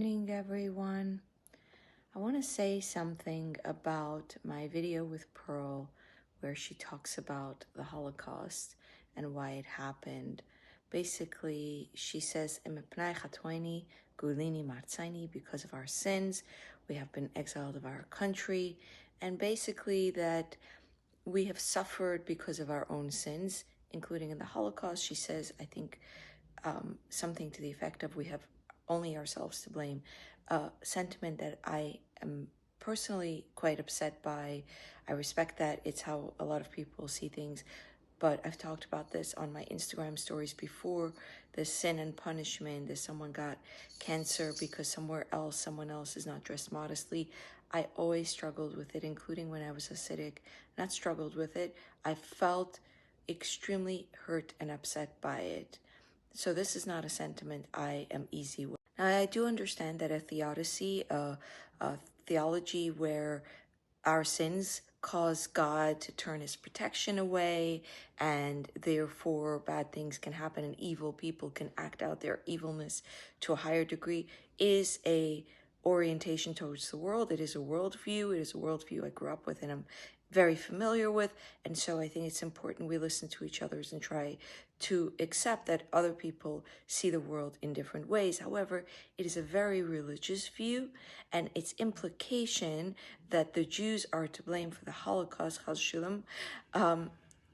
Good evening, everyone. I want to say something about my video with Pearl where she talks about the Holocaust and why it happened. Basically, she says, because of our sins, we have been exiled of our country, and basically that we have suffered because of our own sins, including in the Holocaust. She says, I think something to the effect of we have only ourselves to blame, a sentiment that I am personally quite upset by. I respect that it's how a lot of people see things, but I've talked about this on my Instagram stories before. The sin and punishment, that someone got cancer because someone else is not dressed modestly. I always struggled with it, including when I was Hasidic. Not struggled with it, I felt extremely hurt and upset by it. So this is not a sentiment I am easy with. Now, I do understand that a theodicy, a theology where our sins cause God to turn his protection away, and therefore bad things can happen and evil people can act out their evilness to a higher degree, is a orientation towards the world. It is a worldview. It is a worldview I grew up with and I'm very familiar with. And so I think it's important we listen to each other and try to accept that other people see the world in different ways. However, it is a very religious view, and its implication that the Jews are to blame for the Holocaust, Chas Shalom,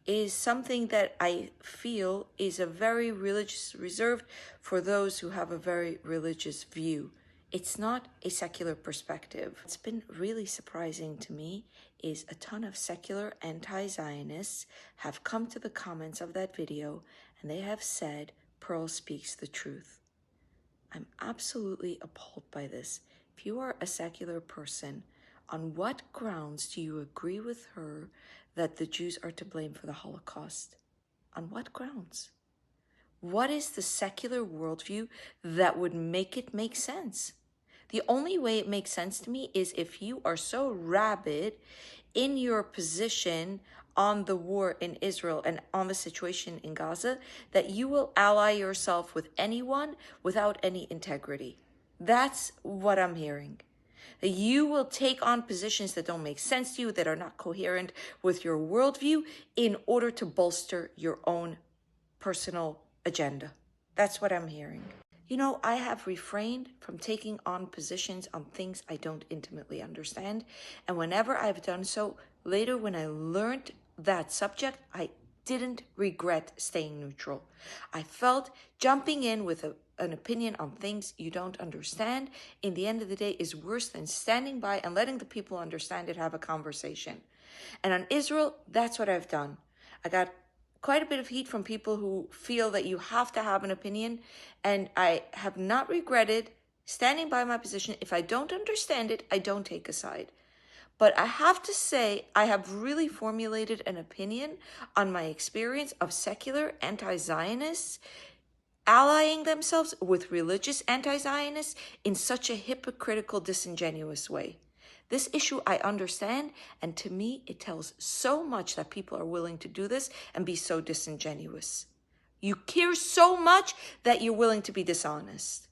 is something that I feel is a very religious, reserved for those who have a very religious view. It's not a secular perspective. What's been really surprising to me is a ton of secular anti-Zionists have come to the comments of that video and they have said, Pearl speaks the truth. I'm absolutely appalled by this. If you are a secular person, on what grounds do you agree with her that the Jews are to blame for the Holocaust? On what grounds? What is the secular worldview that would make it make sense? The only way it makes sense to me is if you are so rabid in your position on the war in Israel and on the situation in Gaza that you will ally yourself with anyone without any integrity. That's what I'm hearing. That you will take on positions that don't make sense to you, that are not coherent with your worldview in order to bolster your own personal agenda. That's what I'm hearing. You know, I have refrained from taking on positions on things I don't intimately understand. And whenever I've done so, later when I learned that subject, I didn't regret staying neutral. I felt jumping in with an opinion on things you don't understand, in the end of the day, is worse than standing by and letting the people understand it have a conversation. And on Israel, that's what I've done. I got quite a bit of heat from people who feel that you have to have an opinion, and I have not regretted standing by my position. If I don't understand it, I don't take a side. But I have to say, I have really formulated an opinion on my experience of secular anti-Zionists allying themselves with religious anti-Zionists in such a hypocritical, disingenuous way. This issue I understand, and to me, it tells so much that people are willing to do this and be so disingenuous. You care so much that you're willing to be dishonest.